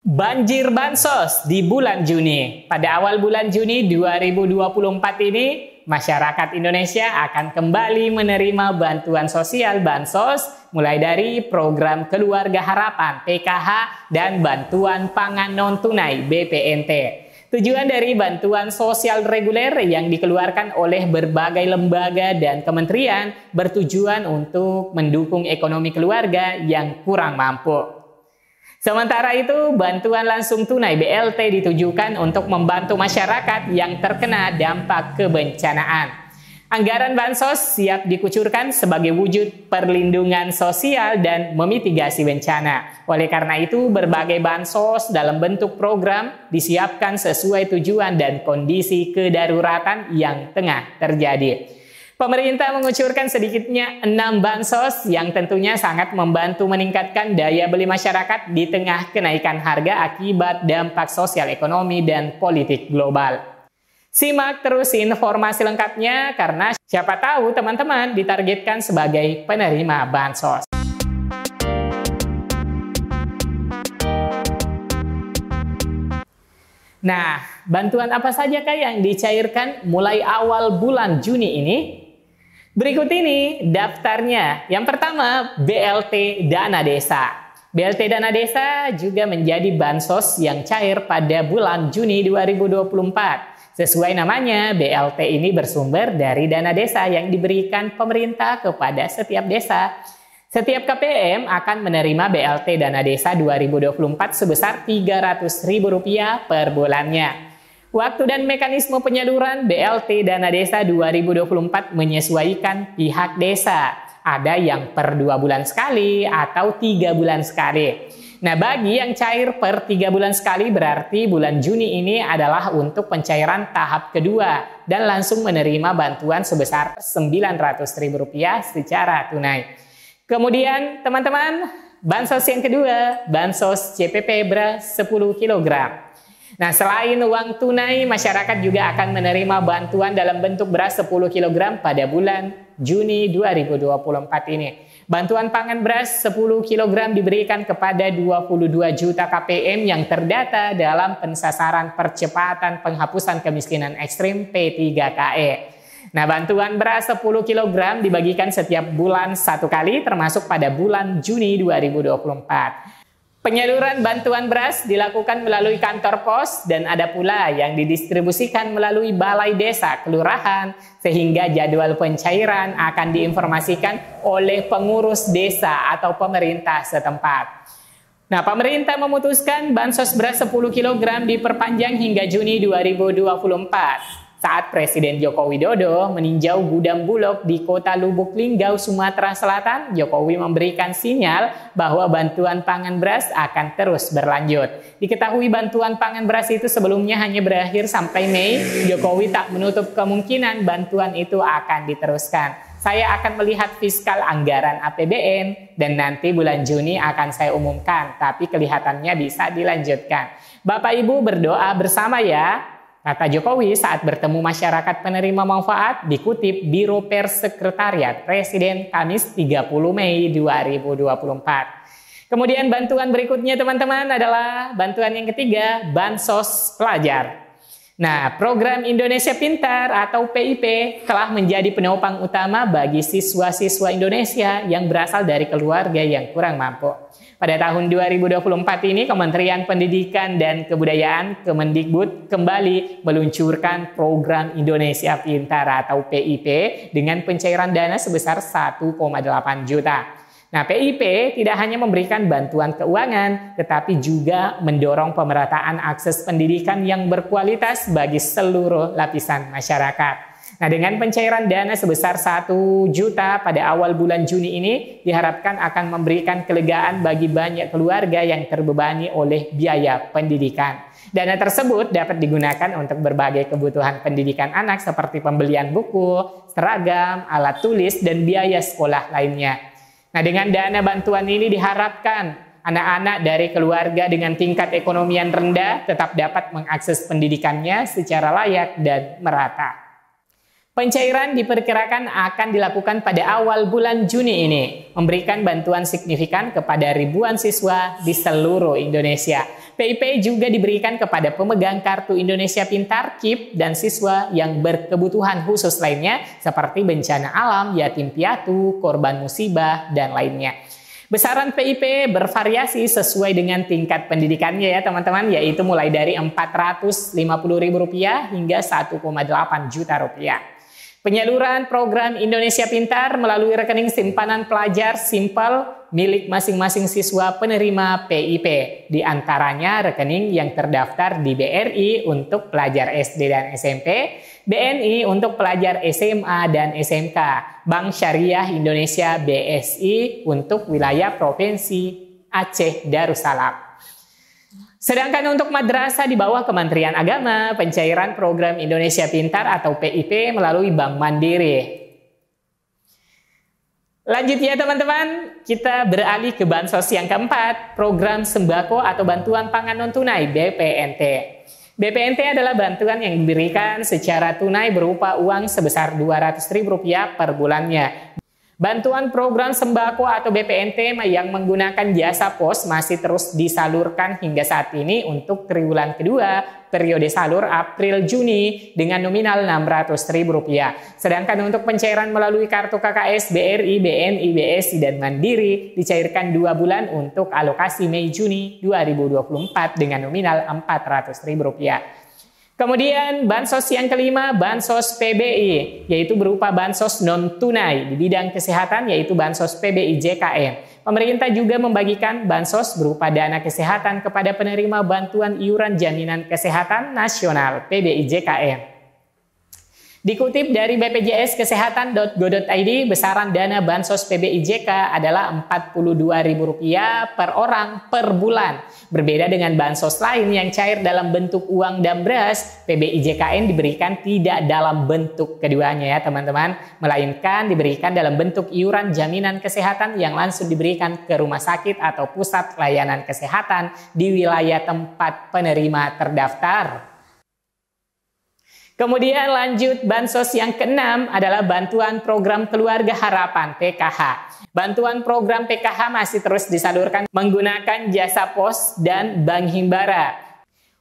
Banjir bansos di bulan Juni. Pada awal bulan Juni 2024 ini, masyarakat Indonesia akan kembali menerima bantuan sosial bansos mulai dari program Keluarga Harapan (PKH) dan bantuan pangan non-tunai (BPNT). Tujuan dari bantuan sosial reguler yang dikeluarkan oleh berbagai lembaga dan kementerian bertujuan untuk mendukung ekonomi keluarga yang kurang mampu. Sementara itu, bantuan langsung tunai BLT ditujukan untuk membantu masyarakat yang terkena dampak kebencanaan. Anggaran bansos siap dikucurkan sebagai wujud perlindungan sosial dan memitigasi bencana. Oleh karena itu, berbagai bansos dalam bentuk program disiapkan sesuai tujuan dan kondisi kedaruratan yang tengah terjadi. Pemerintah mengucurkan sedikitnya 6 bansos yang tentunya sangat membantu meningkatkan daya beli masyarakat di tengah kenaikan harga akibat dampak sosial ekonomi dan politik global. Simak terus informasi lengkapnya karena siapa tahu teman-teman ditargetkan sebagai penerima bansos. Nah, bantuan apa saja yang dicairkan mulai awal bulan Juni ini? Berikut ini daftarnya. Yang pertama, BLT Dana Desa. BLT Dana Desa juga menjadi bansos yang cair pada bulan Juni 2024. Sesuai namanya, BLT ini bersumber dari dana desa yang diberikan pemerintah kepada setiap desa. Setiap KPM akan menerima BLT Dana Desa 2024 sebesar Rp300.000 per bulannya. Waktu dan mekanisme penyaluran BLT Dana Desa 2024 menyesuaikan pihak desa. Ada yang per 2 bulan sekali atau 3 bulan sekali. Nah, bagi yang cair per 3 bulan sekali berarti bulan Juni ini adalah untuk pencairan tahap kedua dan langsung menerima bantuan sebesar Rp900.000 secara tunai. Kemudian teman-teman, bansos yang kedua, bansos CPP beras 10 kg. Nah, selain uang tunai, masyarakat juga akan menerima bantuan dalam bentuk beras 10 kg pada bulan Juni 2024 ini. Bantuan pangan beras 10 kg diberikan kepada 22 juta KPM yang terdata dalam pensasaran percepatan penghapusan kemiskinan ekstrim P3KE. Nah, bantuan beras 10 kg dibagikan setiap bulan 1 kali termasuk pada bulan Juni 2024. Penyaluran bantuan beras dilakukan melalui kantor pos dan ada pula yang didistribusikan melalui balai desa kelurahan sehingga jadwal pencairan akan diinformasikan oleh pengurus desa atau pemerintah setempat. Nah, pemerintah memutuskan bansos beras 10 kg diperpanjang hingga Juni 2024. Saat Presiden Joko Widodo meninjau gudang Bulog di kota Lubuk Linggau, Sumatera Selatan, Jokowi memberikan sinyal bahwa bantuan pangan beras akan terus berlanjut. Diketahui bantuan pangan beras itu sebelumnya hanya berakhir sampai Mei, Jokowi tak menutup kemungkinan bantuan itu akan diteruskan. Saya akan melihat fiskal anggaran APBN dan nanti bulan Juni akan saya umumkan, tapi kelihatannya bisa dilanjutkan. Bapak Ibu berdoa bersama ya. Kata Jokowi saat bertemu masyarakat penerima manfaat dikutip Biro Pers Sekretariat Presiden Kamis 30 Mei 2024. Kemudian bantuan berikutnya teman-teman adalah bantuan yang ketiga, Bansos Pelajar. Nah, program Indonesia Pintar atau PIP telah menjadi penopang utama bagi siswa-siswa Indonesia yang berasal dari keluarga yang kurang mampu. Pada tahun 2024 ini, Kementerian Pendidikan dan Kebudayaan Kemendikbud kembali meluncurkan program Indonesia Pintar atau PIP dengan pencairan dana sebesar 1,8 juta. Nah, PIP tidak hanya memberikan bantuan keuangan, tetapi juga mendorong pemerataan akses pendidikan yang berkualitas bagi seluruh lapisan masyarakat. Nah, dengan pencairan dana sebesar 1 juta pada awal bulan Juni ini diharapkan akan memberikan kelegaan bagi banyak keluarga yang terbebani oleh biaya pendidikan. Dana tersebut dapat digunakan untuk berbagai kebutuhan pendidikan anak seperti pembelian buku, seragam, alat tulis, dan biaya sekolah lainnya. Nah, dengan dana bantuan ini diharapkan anak-anak dari keluarga dengan tingkat ekonomi yang rendah tetap dapat mengakses pendidikannya secara layak dan merata. Pencairan diperkirakan akan dilakukan pada awal bulan Juni ini, memberikan bantuan signifikan kepada ribuan siswa di seluruh Indonesia. PIP juga diberikan kepada pemegang Kartu Indonesia Pintar, KIP, dan siswa yang berkebutuhan khusus lainnya seperti bencana alam, yatim piatu, korban musibah, dan lainnya. Besaran PIP bervariasi sesuai dengan tingkat pendidikannya ya teman-teman, yaitu mulai dari Rp450.000 hingga Rp1,8 juta. Penyaluran program Indonesia Pintar melalui rekening simpanan pelajar simpel milik masing-masing siswa penerima PIP. Di antaranya rekening yang terdaftar di BRI untuk pelajar SD dan SMP, BNI untuk pelajar SMA dan SMK, Bank Syariah Indonesia BSI untuk wilayah Provinsi Aceh Darussalam. Sedangkan untuk madrasah di bawah Kementerian Agama, pencairan program Indonesia Pintar atau PIP melalui Bank Mandiri. Lanjut ya teman-teman, kita beralih ke bansos yang keempat, program sembako atau bantuan pangan non-tunai BPNT. BPNT adalah bantuan yang diberikan secara tunai berupa uang sebesar Rp200.000 per bulannya. Bantuan program sembako atau BPNT yang menggunakan jasa pos masih terus disalurkan hingga saat ini untuk triwulan kedua periode salur April-Juni dengan nominal Rp600.000. Sedangkan untuk pencairan melalui kartu KKS, BRI, BNI, BSI, dan Mandiri dicairkan 2 bulan untuk alokasi Mei-Juni 2024 dengan nominal Rp400.000. Kemudian bansos yang kelima, bansos PBI, yaitu berupa bansos non-tunai di bidang kesehatan, yaitu bansos PBI JKN. Pemerintah juga membagikan bansos berupa dana kesehatan kepada penerima bantuan iuran jaminan kesehatan nasional PBI JKN. Dikutip dari BPJS Kesehatan.go.id, besaran dana bansos PBI JK adalah Rp42.000 per orang per bulan. Berbeda dengan bansos lain yang cair dalam bentuk uang dan beras, PBI JKN diberikan tidak dalam bentuk keduanya ya teman-teman, melainkan diberikan dalam bentuk iuran jaminan kesehatan yang langsung diberikan ke rumah sakit atau pusat layanan kesehatan di wilayah tempat penerima terdaftar. Kemudian lanjut bansos yang keenam adalah bantuan program Keluarga Harapan PKH. Bantuan program PKH masih terus disalurkan menggunakan jasa pos dan bank himbara.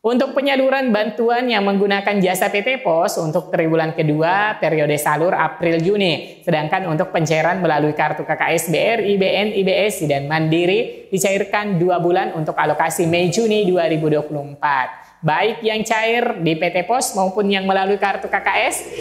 Untuk penyaluran bantuan yang menggunakan jasa PT Pos untuk triwulan kedua periode salur April-Juni. Sedangkan untuk pencairan melalui kartu KKS, BRI, BNI, BSI, dan Mandiri dicairkan 2 bulan untuk alokasi Mei-Juni 2024. Baik yang cair di PT Pos maupun yang melalui kartu KKS.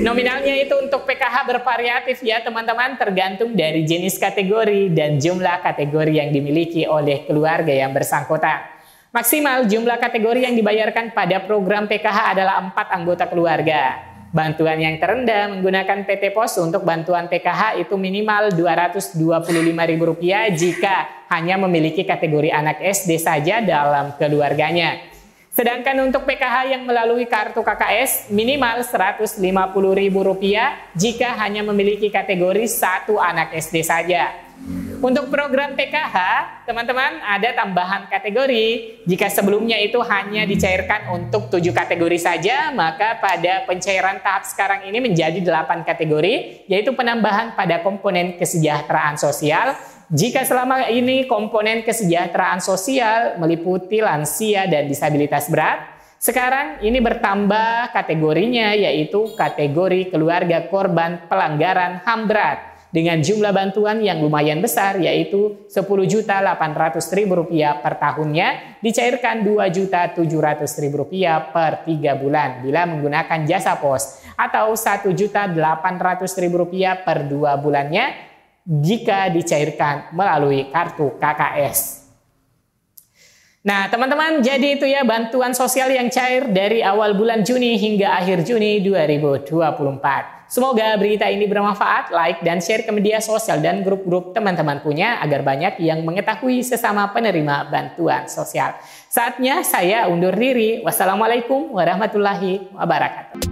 Nominalnya itu untuk PKH bervariatif ya teman-teman, tergantung dari jenis kategori dan jumlah kategori yang dimiliki oleh keluarga yang bersangkutan. Maksimal jumlah kategori yang dibayarkan pada program PKH adalah 4 anggota keluarga. Bantuan yang terendah menggunakan PT Pos untuk bantuan PKH itu minimal Rp225.000 jika hanya memiliki kategori anak SD saja dalam keluarganya. Sedangkan untuk PKH yang melalui kartu KKS minimal Rp150.000 jika hanya memiliki kategori 1 anak SD saja. Untuk program PKH, teman-teman ada tambahan kategori. Jika sebelumnya itu hanya dicairkan untuk 7 kategori saja, maka pada pencairan tahap sekarang ini menjadi 8 kategori, yaitu penambahan pada komponen kesejahteraan sosial. Jika selama ini komponen kesejahteraan sosial meliputi lansia dan disabilitas berat, sekarang ini bertambah kategorinya yaitu kategori keluarga korban pelanggaran HAM berat dengan jumlah bantuan yang lumayan besar yaitu Rp10.800.000 per tahunnya, dicairkan Rp2.700.000 per 3 bulan bila menggunakan jasa pos atau Rp1.800.000 per 2 bulannya jika dicairkan melalui kartu KKS. Nah teman-teman, jadi itu ya bantuan sosial yang cair dari awal bulan Juni hingga akhir Juni 2024. Semoga berita ini bermanfaat, like dan share ke media sosial dan grup-grup teman-teman punya agar banyak yang mengetahui sesama penerima bantuan sosial. Saatnya saya undur diri. Wassalamualaikum warahmatullahi wabarakatuh.